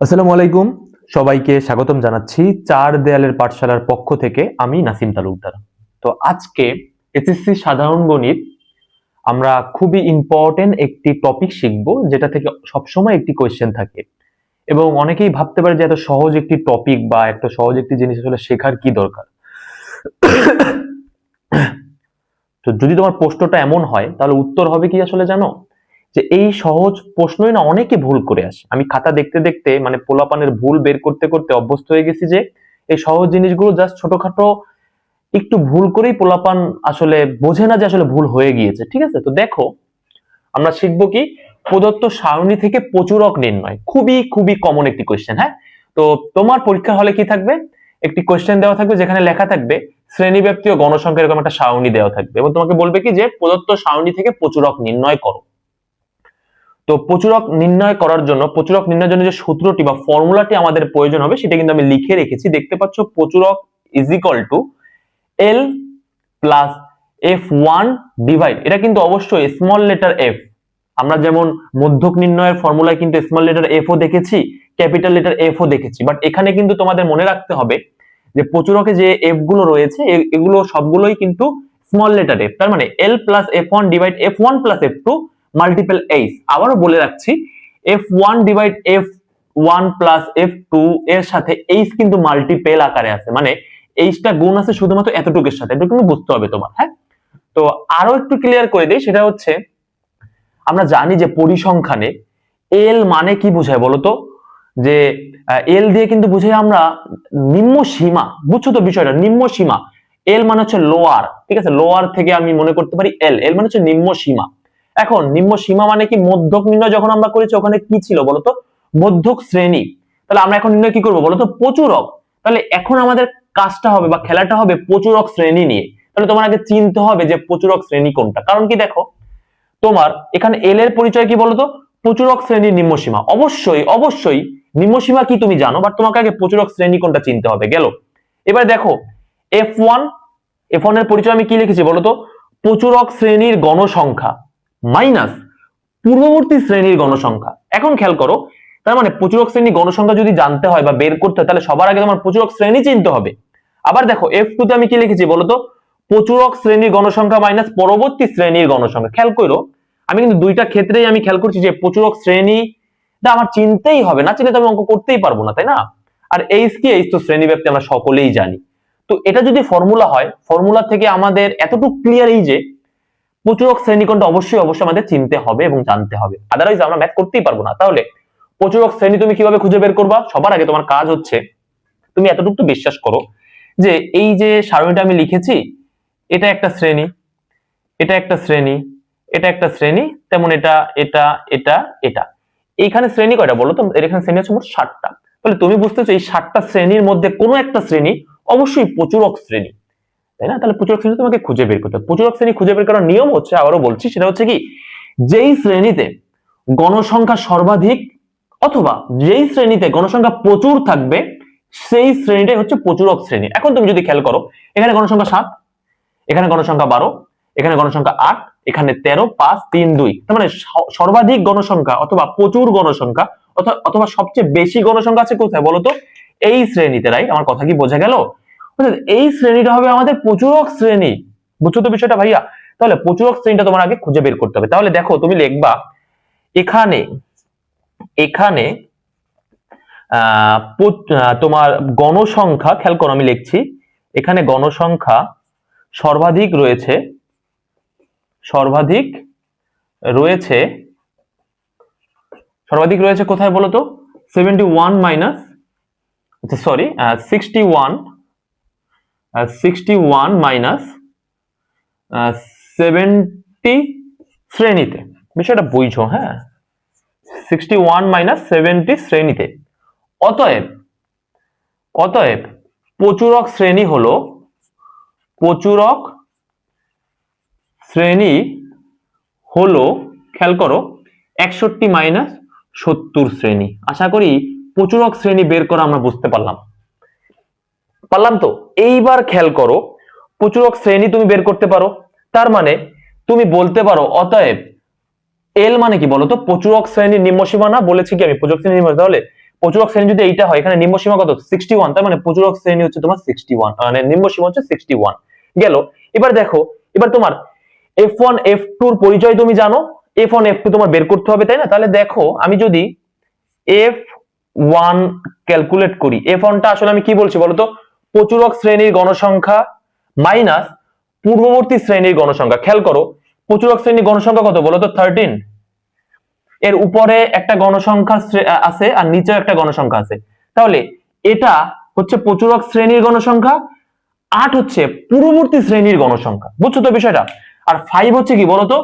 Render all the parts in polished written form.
আসসালামু আলাইকুম। সবাইকে স্বাগতম জানাচ্ছি চার দেয়ালের পাঠশালার পক্ষ থেকে। আমি নাসিম তালুকদার। তো আজকে এসএসসি সাধারণ গণিত আমরা খুবই ইম্পর্টেন্ট একটি টপিক শিখব, যেটা থেকে সবসময় একটি কোয়েশ্চেন থাকে এবং অনেকেই ভাবতে পারে যে এত সহজ একটি টপিক বা এত সহজ একটি জিনিস আসলে শেখার কি দরকার। তো যদি তোমার প্রশ্নটা এমন হয় তাহলে উত্তর হবে কি আসলে জানো, যে এই সহজ প্রশ্নই না অনেকে ভুল করে আসে। আমি খাতা দেখতে দেখতে মানে পোলাপানের ভুল বের করতে করতে অভ্যস্ত হয়ে গেছি যে এই সহজ জিনিসগুলো জাস্ট ছোটখাটো একটু ভুল করেই পোলাপান আসলে বোঝে না যে আসলে ভুল হয়ে গিয়েছে। ঠিক আছে, তো দেখো আমরা শিখবো কি, প্রদত্ত সারণী থেকে প্রচুরক নির্ণয়। খুবই খুবই কমন একটি কোয়েশ্চেন। হ্যাঁ, তো তোমার পরীক্ষার হলে কি থাকবে, একটি কোয়েশ্চেন দেওয়া থাকবে যেখানে লেখা থাকবে শ্রেণীব্যাপ্তি ও গণসংখ্যা, এরকম একটা সারণী দেওয়া থাকবে এবং তোমাকে বলবে কি যে প্রদত্ত সারণী থেকে প্রচুরক নির্ণয় করো। তো প্রচুরক নির্ণয় করার জন্য, প্রচুরক নির্ণয়ের জন্য যে সূত্রটি বা ফর্মুলাটি আমাদের প্রয়োজন হবে সেটা কিন্তু আমি লিখে রেখেছি। দেখতে পাচ্ছ, প্রচুরক is equal to L plus F one divide, এটা কিন্তু অবশ্যই স্মল লেটার এফ। আমরা যেমন মধ্যক নির্ণয়ের ফর্মুলায় কিন্তু স্মল লেটার এফ ও দেখেছি, ক্যাপিটাল লেটার এফ ও দেখেছি, বাট এখানে কিন্তু তোমাদের মনে রাখতে হবে যে প্রচুরকে যে এফ গুলো রয়েছে এগুলো সবগুলোই কিন্তু স্মল লেটার এফ। তার মানে L plus F one divide F one plus F two multiple H. আবারও বলে রাখছি, F one divide F one plus F two এর সাথে এইচ কিন্তু মাল্টিপেল আকারে আছে, মানে এইচটা গুণ আছে শুধুমাত্র এতটুকুর সাথে। এটুকু কিন্তু বুঝতে হবে তোমার। হ্যাঁ, তো আরো একটু ক্লিয়ার করে দিই, সেটা হচ্ছে আমরা জানি যে পরিসংখ্যানে এল মানে কি বোঝায় বলতো, যে এল দিয়ে কিন্তু বুঝাই আমরা নিম্ন সীমা। বুঝছো তো বিষয়টা, নিম্ন সীমা। এল মানে হচ্ছে লোয়ার, ঠিক আছে, লোয়ার থেকে আমি মনে করতে পারি এল, এল মানে হচ্ছে নিম্ন সীমা। এখন নিম্ন সীমা মানে কি, মধ্যক নির্ণয় যখন আমরা করেছি ওখানে কি ছিল বলতো, মধ্যক শ্রেণী। তাহলে আমরা এখন নির্ণয় কি করবো বলতো, প্রচুরক। তাহলে এখন আমাদের কাজটা হবে বা খেলাটা হবে প্রচুরক শ্রেণী নিয়ে। তাহলে তোমার আগে চিনতে হবে যে প্রচুরক শ্রেণী কোনটা। কারণ কি দেখো, তোমার এখানে এল এর পরিচয় কি বলতো, প্রচুরক শ্রেণীর নিম্নসীমা। অবশ্যই অবশ্যই নিম্নসীমা কি তুমি জানো, বাট তোমাকে আগে প্রচুরক শ্রেণী কোনটা চিনতে হবে। গেল, এবার দেখো এফ ওয়ান, এফ ওয়ান এর পরিচয় আমি কি লিখেছি বলতো, প্রচুরক শ্রেণীর গণসংখ্যা মাইনাস পূর্ববর্তী শ্রেণীর গণসংখ্যা। এখন খেয়াল করো, তার মানে প্রচুরক শ্রেণীর গণসংখ্যা যদি জানতে হয় বা বের করতে হয় তাহলে সবার আগে তোমার প্রচুরক শ্রেণী চিনতে হবে। আবার দেখো এফ টু তে আমি কি লিখেছি বলতো, প্রচুরক শ্রেণীর গণসংখ্যা মাইনাস পরবর্তী শ্রেণীর গণসংখ্যা। খেয়াল করো, আমি কিন্তু দুইটা ক্ষেত্রেই আমি খেয়াল করছি যে প্রচুরক শ্রেণীটা আমার চিনতেই হবে, না চিনলে তো আমি অঙ্ক করতেই পারবো না, তাই না? আর এইচ কি, এইচ তো শ্রেণী ব্যাপ্তি আমরা সকলেই জানি। তো এটা যদি ফর্মুলা হয়, ফর্মুলা থেকে আমাদের এতটুকু ক্লিয়ার এই যে প্রচুরক শ্রেণী কোনটা অবশ্যই অবশ্যই আমাদের চিনতে হবে এবং জানতে হবে, আদারওয়াইজ আমরা ম্যাথ করতেই পারবো না। তাহলে প্রচুরক শ্রেণী তুমি কিভাবে খুঁজে বের করবা, সবার আগে তোমার কাজ হচ্ছে, তুমি এতটুকু বিশ্বাস করো যে এই যে সারণীটা আমি লিখেছি, এটা একটা শ্রেণী, এটা একটা শ্রেণী, এটা একটা শ্রেণী, তেমন এটা এটা এটা এটা। এইখানে শ্রেণী কয়টা বলো তো, এখানে শ্রেণী হচ্ছে মোট 7টা। তাহলে তুমি বুঝতেছো এই 7টা শ্রেণীর মধ্যে কোনো একটা শ্রেণী অবশ্যই প্রচুরক শ্রেণী, তাই না? তাহলে প্রচুরক শ্রেণী তোমাকে খুঁজে বের করতে হবে। প্রচুরক শ্রেণী খুঁজে বের করার নিয়ম হচ্ছে, আবারও বলছি, সেটা হচ্ছে কি, যেই শ্রেণীতে গণসংখ্যা সর্বাধিক অথবা যেই শ্রেণীতে গণসংখ্যা প্রচুর থাকবে সেই শ্রেণীটাই হচ্ছে প্রচুরক শ্রেণী। এখন তুমি যদি খেয়াল করো, এখানে গণসংখ্যা 7, এখানে গণসংখ্যা 12, এখানে গণসংখ্যা 8, এখানে 13, 5, 3, 2। তার মানে সর্বাধিক গণসংখ্যা অথবা প্রচুর গণসংখ্যা অথবা সবচেয়ে বেশি গণসংখ্যা আছে কোথায় বলতো, এই শ্রেণীতে। রাইট? আমার কথা কি বোঝা গেল? এই শ্রেণীটা হবে আমাদের প্রচুরক শ্রেণী। বুঝছো তো বিষয়টা ভাইয়া? তাহলে প্রচুরক শ্রেণীটা তোমার আগে খুঁজে বের করতে হবে। তাহলে দেখো তুমি লিখবা এখানে, এখানে তোমার গণসংখ্যা, খেয়াল করো আমি লিখছি, এখানে গণসংখ্যা সর্বাধিক রয়েছে, সর্বাধিক রয়েছে, সর্বাধিক রয়েছে কোথায় বলতো, 71 মাইনাস, সরি 61 মাইনাস 70 শ্রেণীতে। বিষয়টা বুঝছো? হ্যাঁ, 61 মাইনাস 70 শ্রেণীতে। অতএব, অতএব প্রচুরক শ্রেণী হলো, প্রচুরক শ্রেণী হলো, খেয়াল করো, 61 মাইনাস 70 শ্রেণী। আশা করি প্রচুরক শ্রেণী বের করা আমরা বুঝতে পারলাম, পারলাম তো? এইবার খেয়াল করো, প্রচুরক শ্রেণী তুমি বের করতে পারো, তার মানে তুমি বলতে পারো অতএব এল মানে কি বলতো, প্রচুরক শ্রেণীর নিম্নসীমা। না বলেছি কি আমি প্রচুরক শ্রেণীর নিম্নসীমা? তাহলে প্রচুরক শ্রেণী যদি এইটা হয়, এখানে নিম্ন সীমা কত 61, তার মানে প্রচুরক শ্রেণী হচ্ছে তোমার 61, মানে নিম্ন সীমা হচ্ছে 61 গেল। এবার দেখো, এবার তোমার f1 f2 এর পরিচয় তুমি জানো, f1 f2 তোমার বের করতে হবে, তাই না? তাহলে দেখো আমি যদি f1 ক্যালকুলেট করি, f1 টা আসলে আমি কি বলছি বলতো, প্রচুরক শ্রেণীর গণসংখ্যা মাইনাস পূর্ববর্তী শ্রেণীর গণসংখ্যা। খেয়াল করো, প্রচুরক শ্রেণীর গণসংখ্যা কত বলতো 13, এর উপরে একটা গণসংখ্যা আছে আর নিচেও একটা গণসংখ্যা আছে, তাহলে এটা হচ্ছে প্রচুরক শ্রেণীর গণসংখ্যা, 8 হচ্ছে পূর্ববর্তী শ্রেণীর গণসংখ্যা। বুঝছো তো বিষয়টা? আর 5 হচ্ছে কি বলতো,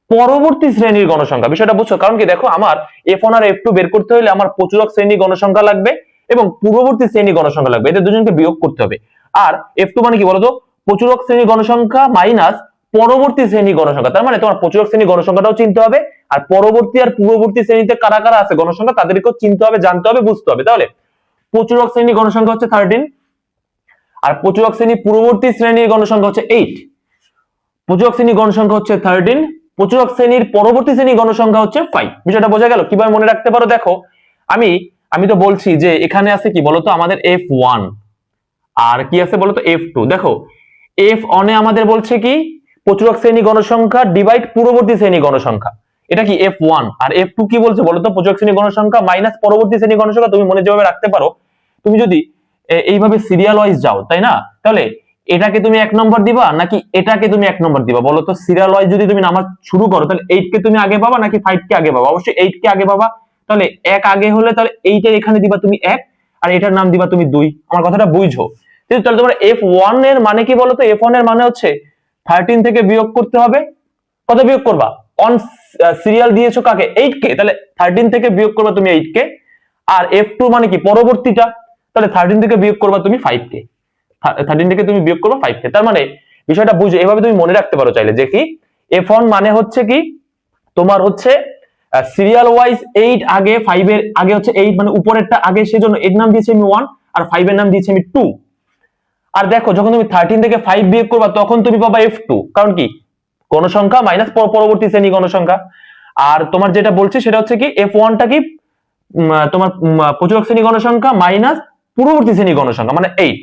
পরবর্তী শ্রেণীর গণসংখ্যা। বিষয়টা বুঝছো? কারণ কি দেখো, আমার f1 আর f2 বের করতে হলে আমার প্রচুরক শ্রেণীর গণসংখ্যা লাগবে এবং পূর্ববর্তী শ্রেণীর গণসংখ্যা লাগবে, এদের দুজনকে বিয়োগ করতে হবে। আর f2 মানে কি বলতো, প্রচুরক শ্রেণীর গণসংখ্যা মাইনাস পরবর্তী শ্রেণীর গণসংখ্যা। তার মানে তোমার প্রচুরক শ্রেণীর গণসংখ্যাটাও চিনতে হবে, আর পরবর্তী আর পূর্ববর্তী শ্রেণীতে কারা কারা আছে গণসংখ্যা তাদেরকেও চিনতে হবে, জানতে হবে, বুঝতে হবে। তাহলে প্রচুরক শ্রেণীর গণসংখ্যা হচ্ছে 13, আর প্রচুরক শ্রেণী পূর্ববর্তী শ্রেণীর গণসংখ্যা হচ্ছে 8। প্রচুরক শ্রেণীর গণসংখ্যা হচ্ছে 13, প্রচুরক শ্রেণীর পরবর্তী শ্রেণীর গণসংখ্যা হচ্ছে 5। বিষয়টা বোঝা গেল? কিভাবে মনে রাখতে পারো দেখো, আমি তো বলছি যে এখানে আছে কি বলতো আমাদের f1, আর কি আছে বলতো f2। দেখো f1 এ আমাদের বলছে কি প্রচুরক শ্রেণী গণসংখ্যা ডিভাইড পূর্ববর্তী শ্রেণী গণসংখ্যা, এটা কি f1। আর f2 কি বলছে বলতো, প্রচুরক শ্রেণী গণসংখ্যা মাইনাস পরবর্তী শ্রেণী গণসংখ্যা। তুমি মনে যেভাবে রাখতে পারো, তুমি যদি এইভাবে সিরিয়াল ওয়াইজ যাও, তাই না? তাহলে এটাকে তুমি 1 নম্বর দিবা নাকি এটাকে তুমি 1 নম্বর দিবা বলো তো? সিরিয়াল ওয়াইজ যদি তুমি নাম্বার শুরু করো, তাহলে 8 কে তুমি আগে পাবা নাকি 5 কে আগে পাবা? অবশ্যই 8 কে আগে পাবা। তাহলে 1 আগে হলে তাহলে 8 এর এখানে দিবা তুমি 1, আর এটার নাম দিবা তুমি 2। আমার কথাটা বুঝছো? তাহলে তোমার f1 এর মানে কি বলতো, f1 এর মানে হচ্ছে 13 থেকে বিয়োগ করতে হবে। কত বিয়োগ করবা? অন সিরিয়াল দিয়েছো কাকে? 8 কে, তাহলে 13 থেকে বিয়োগ করবা তুমি 8 কে। আর f2 মানে কি পরবর্তীটা, তাহলে 13 থেকে বিয়োগ করবা তুমি 5 কে। 13 থেকে তুমি বিয়োগ করবা 5 কে। তার মানে বিষয়টা বুঝো, এভাবে তুমি মনে রাখতে পারো চাইলে, যে কি f1 মানে হচ্ছে কি তোমার হচ্ছে সিরিয়াল ওয়াইজ 8 আগে, 5 এর আগে হচ্ছে 8, মানে উপরেরটা আগে, সেজন্য এর নাম দিয়েছি আমি 1 আর 5 এর নাম দিয়েছি আমি 2। আর দেখো যখন তুমি 13 থেকে 5 বিয়োগ করবা তখন তুমি পাবা f2, কারণ কি গণসংখ্যা মাইনাস পরবর্তী শ্রেণী গণসংখ্যা। আর তোমার যেটা বলছে সেটা হচ্ছে কি f1 টা কি তোমার প্রচুরক শ্রেণী গণসংখ্যা মাইনাস পূর্ববর্তী শ্রেণী গণসংখ্যা, মানে 8।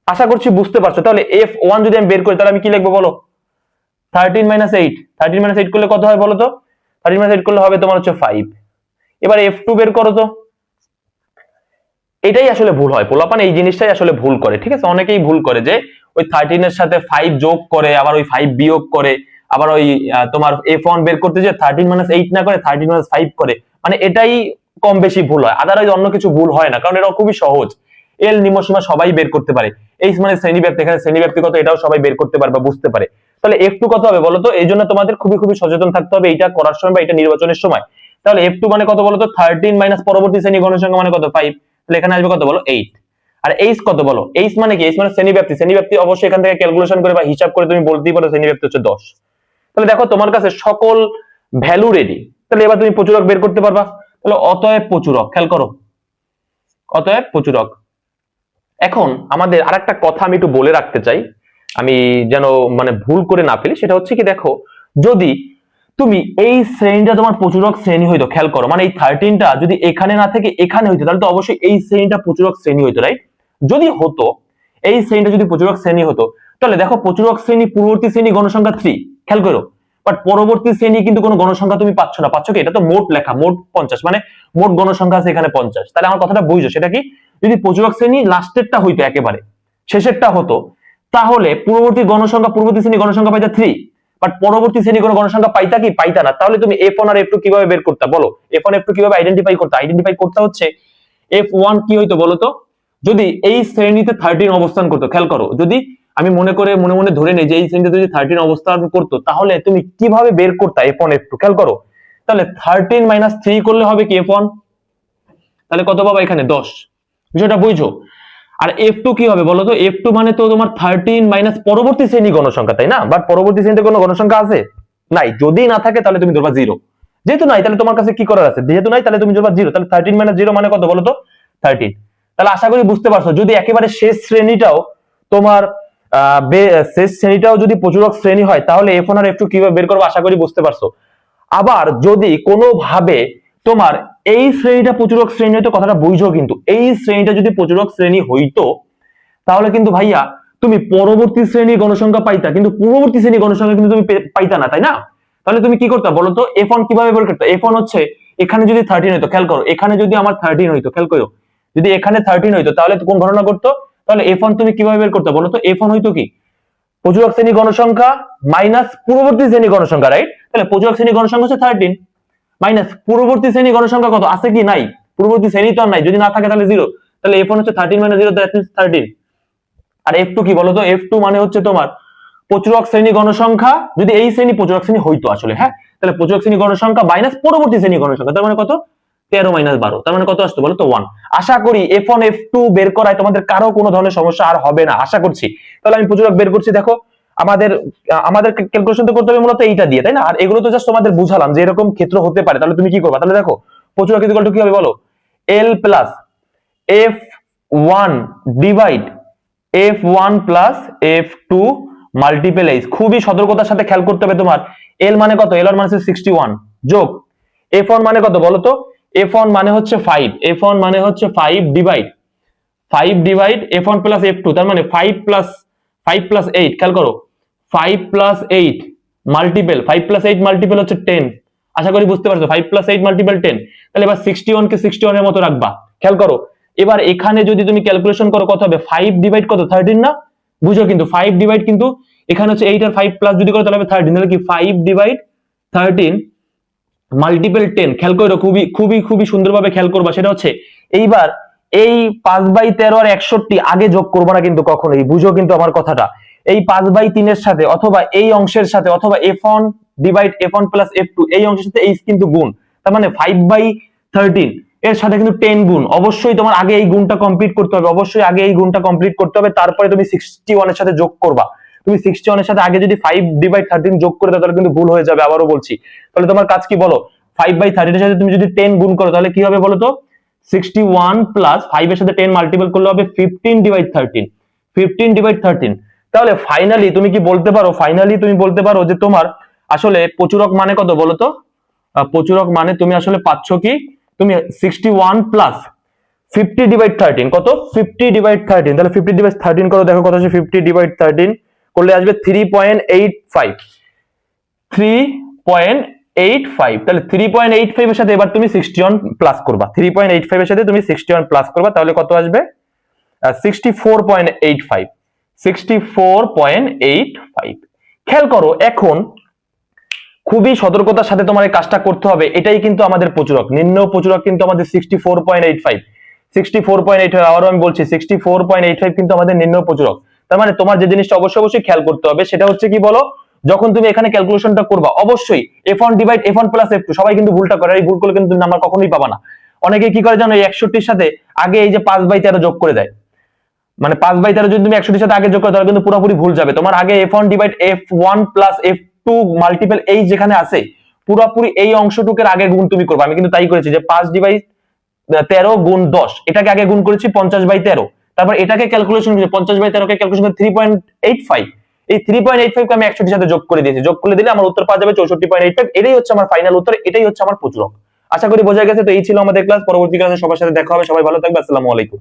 আশা করছি বুঝতে পারছো। তাহলে f1 যদি আমি বের করি তাহলে আমি কি লিখবো বলো? 13 মাইনাস 8, 13 মাইনাস 8 করলে কত হয় বলো তো? 13 মাইনাস 8 করলে হবে তোমার হচ্ছে 5। এবার f2 বের করো তো। এটাই আসলে ভুল হয়, পোলাপান এই জিনিসটাই আসলে ভুল করে, ঠিক আছে? অনেকেই ভুল করে যে ওই 13 এর সাথে 5 যোগ করে, আবার ওই 5 বিয়োগ করে, আবার ওই তোমার f1 বের করতে যে 13 মাইনাস 8 না করে 13 মাইনাস 5 করে, মানে এটাই কম বেশি ভুল হয়। আদারওয়াইজ অন্য কিছু ভুল হয় না, কারণ এটা খুবই সহজ। এল নিম্নসীমা সবাই বের করতে পারে, এইচ মানে শ্রেণীব্যাপ্তি, এখানে শ্রেণীব্যাপ্তি কত এটাও সবাই বের করতে পারে বা বুঝতে পারে। তাহলে f2 কত হবে বলো তো? এই জন্য তোমাদের খুবই খুবই সচেতন থাকতে হবে এটা করার সময় বা এটা নির্বাচনের সময়। তাহলে f2 মানে কত বলো তো? 13 মাইনাস পরবর্তী শ্রেণী গণসংখ্যা মানে কত? 5। তাহলে এখানে আসবে কত বলো? 8। আর এইচ কত বলো? এইচ মানে কি? এইচ মানে শ্রেণীব্যাপ্তি। শ্রেণীব্যাপ্তি অবশ্যই এখান থেকে ক্যালকুলেশন করে বা হিসাব করে তুমি বলতেই পারো শ্রেণীব্যাপ্তি হচ্ছে 10। তাহলে দেখো তোমার কাছে সকল ভ্যালু রেডি। তাহলে এবার তুমি প্রচুরক বের করতে পারবা। তাহলে অতএব প্রচুরক, খেয়াল করো, অতএব প্রচুরক। এখন আমাদের আরেকটা কথা আমি একটু বলে রাখতে চাই, আমি যেন মানে ভুল করে না ফেলি। সেটা হচ্ছে কি দেখো, যদি তুমি এই শ্রেণীটা তোমার প্রচুরক শ্রেণী হইতো, খেয়াল করো, মানে এই 13টা যদি এখানে না থেকে এখানে হইতো তাহলে তো অবশ্যই এই শ্রেণীটা প্রচুরক শ্রেণী হইতো, রাইট? যদি হতো এই শ্রেণীটা যদি প্রচুরক শ্রেণী হতো, তাহলে দেখো প্রচুরক শ্রেণী পূর্ববর্তী শ্রেণী গণসংখ্যা 3, খেয়াল করো। বাট পরবর্তী শ্রেণী কিন্তু কোনো গণসংখ্যা তুমি পাচ্ছ না। পাচ্ছ কি? এটা তো মোট লেখা, মোট 50, মানে মোট গণসংখ্যা আছে এখানে 50। তাহলে আমার কথাটা বুঝছো, সেটা কি যদি প্রচুরক শ্রেণী লাস্টেরটা হইতো, একেবারে শেষেরটা হতো, তাহলে পূর্ববর্তী গণসংখ্যা, পূর্ববর্তী শ্রেণী গণসংখ্যা পাইতা 3, বাট পরবর্তী শ্রেণী কোনো গণসংখ্যা পাইতা কি? পাইতা না। তাহলে তুমি f1 আর f2 কিভাবে বের করতে বলো? f1 f2 কিভাবে আইডেন্টিফাই করতে? আইডেন্টিফাই করতে হচ্ছে f1 কি হইতো বলতো, যদি এই শ্রেণীতে 13 অবস্থান করতো, খেয়াল করো, যদি আমি মনে মনে ধরে নেই যে এই শ্রেণীতে যদি 13 অবস্থান করতো, তাহলে তুমি কিভাবে বের করতে f1 f2? খেয়াল করো, তাহলে 13 মাইনাস 3 করলে হবে কি f1, তাহলে কত পাবা এখানে? 10। বিষয়টা বুঝছো? আর f2 কি হবে বলো তো? f2 মানে তো তোমার 13 মাইনাস পরবর্তী শ্রেণী গণসংখ্যা, তাই না? বাট পরবর্তী শ্রেণীতে কোনো গণসংখ্যা আছে? নাই। যদি না থাকে তাহলে তুমি ধরবা 0। যেহেতু নাই তাহলে তোমার কাছে কি করার আছে? যেহেতু নাই তাহলে তুমি ধরবা 0। তাহলে 13 মাইনাস 0 মানে কত বলো তো? 13। তাহলে আশা করি বুঝতে পারছো, যদি একেবারে শেষ শ্রেণীটাও তোমার শেষ শ্রেণীটাও যদি প্রচুরক শ্রেণী হয়, তাহলে f1 আর f2 কিভাবে বের করবো আশা করি বুঝতে পারছো। আবার যদি কোনোভাবে তোমার এই শ্রেণীটা প্রচুরক শ্রেণী হইতো, কথাটা বুঝো কিন্তু, এই শ্রেণীটা যদি প্রচুরক শ্রেণী হইতো তাহলে কিন্তু ভাইয়া তুমি পরবর্তী শ্রেণীর গণসংখ্যা পাইতা, কিন্তু পূর্ববর্তী শ্রেণীর গণসংখ্যা কিন্তু তুমি পাইতা না, তাই না? তাহলে তুমি কি করতে বলো তো, f1 কিভাবে বের করতে? f1 হচ্ছে এখানে যদি 13 হইতো, খেয়াল করো, এখানে যদি আমার 13 হইতো, খেয়াল করো, যদি এখানে 13 হইতো তাহলে কোন গণনা করতো? তাহলে f1 তুমি কিভাবে বের করতে বলো তো? f1 হইতো কি, প্রচুরক শ্রেণী গণসংখ্যা মাইনাস পূর্ববর্তী শ্রেণী গণসংখ্যা, রাইট? তাহলে প্রচুরক শ্রেণী গণসংখ্যা হচ্ছে 13 মাইনাস পূর্ববর্তী শ্রেণী গণসংখ্যা কত আছে কি নাই? পূর্ববর্তী শ্রেণী তো আর নাই, যদি না থাকে তাহলে 0, তাহলে f1 হচ্ছে 13 minus 0, that means 13। R f2 কি বলতো? f2 মানে হচ্ছে তোমার প্রচুরক শ্রেণী গণসংখ্যা, যদি এই শ্রেণী প্রচুরক শ্রেণী হইতো আসলে, হ্যাঁ, তাহলে প্রচুরক শ্রেণী গণসংখ্যা মাইনাস পরবর্তী শ্রেণী গণসংখ্যা, তার মানে কত? 13 মাইনাস 12, তার মানে কত আসতো বলো তো? 1। আশা করি f1 f2 বের করায় তোমাদের কারো কোনো ধরনের সমস্যা আর হবে না, আশা করছি। তাহলে আমি প্রচুরক বের করছি, দেখো আমাদের আমাদের ক্যালকুলেশন তো করতে হবে মূলত এইটা দিয়ে, তাই না? আর এগুলো তো জাস্ট তোমাদের বুঝালাম যে এরকম ক্ষেত্র হতে পারে। তাহলে তুমি কি করবা? তাহলে দেখো প্রচুরক ইকুয়াল টু কি হবে বলো? l plus f1 divide f1 plus f2 multiple h। খুবই সতর্কতার সাথে খেয়াল করতে হবে তোমার। l মানে কত? l মানে হচ্ছে 61 যোগ f1 মানে কত বলো তো? f1 মানে হচ্ছে 5, f1 মানে হচ্ছে 5 ডিভাইড f1 প্লাস f2, তার মানে 5 প্লাস 8, খেয়াল করো, 5 প্লাস 8 মাল্টিপল, 5 প্লাস 8 মাল্টিপল হচ্ছে 10। আশা করি বুঝতে পারছো, 5 প্লাস 8 মাল্টিপল 10। তাহলে এবার 61 কে 61 এর মতো রাখবা, খেয়াল করো। এবার এখানে যদি তুমি ক্যালকুলেশন করো কত হবে? 5 ডিভাইড কত? 13 না? বুঝো কিন্তু 5 ডিভাইড কিন্তু এখানে হচ্ছে 8 আর 5 প্লাস যদি করো তাহলে হবে 13, তাহলে কি 5 ডিভাইড 13 মাল্টিপল 10। খেয়াল করো, খুবই খুবই খুবই সুন্দরভাবে খেয়াল করবা। সেটা হচ্ছে এইবার এই 5/13 আর 61 আগে যোগ করবো না কিন্তু কখনোই, বুঝো কিন্তু আমার কথাটা। এই 5/3 এর সাথে অথবা এই অংশের সাথে অথবা f1 divide f1 plus f2 এই অংশের সাথে h কিন্তু গুণ, তার মানে 5/13 এর সাথে কিন্তু 10 গুণ। অবশ্যই তোমার আগে এই গুণটা কমপ্লিট করতে হবে, অবশ্যই আগে এই গুণটা কমপ্লিট করতে হবে, তারপরে তুমি 61 এর সাথে যোগ করবা। তুমি 61 এর সাথে আগে যদি 5/13 যোগ করে দাও তাহলে কিন্তু ভুল হয়ে যাবে, আবারও বলছি। তাহলে তোমার কাজ কি বলো? 5/13 এর সাথে তুমি যদি 10 গুণ করো তাহলে কি হবে বলো তো? 61 প্লাস 5 এর সাথে 10 মাল্টিপল করলে হবে 15/13। তাহলে ফাইনালি তুমি কি বলতে পারো? ফাইনালি তুমি বলতে পারো যে তোমার আসলে প্রচুরক মানে কত বলো তো? প্রচুরক মানে তুমি আসলে পাচ্ছ কি? তুমি 61 প্লাস 50/13, কত? 50/13। তাহলে 50/13 করো, দেখো কত আছে? 50/13 করলে আসবে 3.85, 3.85। তাহলে 3.85 এর সাথে এবার তুমি 61 প্লাস করবা, 3.85 এর সাথে তুমি 61 প্লাস করবা, তাহলে কত আসবে? 64.85, 64.85। খেয়াল করো, এখন খুবই সতর্কতার সাথে তোমার এই কাজটা করতে হবে। এটাই কিন্তু আমাদের প্রচুরক, নিম্ন প্রচুরক কিন্তু আমাদের 64.85, 64.85। আবারও আমি বলছি 64.85 কিন্তু আমাদের নিম্ন প্রচুরক। তার মানে তোমার যে জিনিসটা অবশ্যই খেয়াল করতে হবে সেটা হচ্ছে কি বলো? যখন তুমি এখানে ক্যালকুলেশনটা করবা অবশ্যই f1 divide f1 plus f2, সবাই কিন্তু ভুলটা করে, এই ভুল করলে কিন্তু নাম্বার কখনোই পাবা না। অনেকে কি করে জানো? এই 61 সাথে আগে এই যে 5/13 যোগ করে দেয়, মানে 5/13 যদি তুমি 61 সাথে আগে যোগ করো তাহলে কিন্তু পুরোপুরি ভুল যাবে। তোমার আগে f1 divide f1 plus f2 multiple এই যেখানে আছে পুরোপুরি এই অংশটুকের আগে গুণ তুমি করবে। আমি কিন্তু তাই করেছি যে 5/13 গুণ 10, এটাকে আগে গুণ করেছি 50/13, তারপর এটাকে ক্যালকুলেশন করেছি 50/13 কে ক্যালকুলেশন করে 3.85, এই 3.85 কে আমি 61 সাথে যোগ করে দিয়েছি। যোগ করে দিলে আমার উত্তর পাওয়া যাবে 64.85। এটাই হচ্ছে আমার ফাইনাল উত্তর, এটাই হচ্ছে আমার প্রচুরক। আশা করি বোঝা গেছে। তো এই ছিল আমাদের ক্লাস। পরবর্তী ক্লাসে সবার সাথে দেখা হবে। সবাই ভালো থাকবে। আসসালামু আলাইকুম।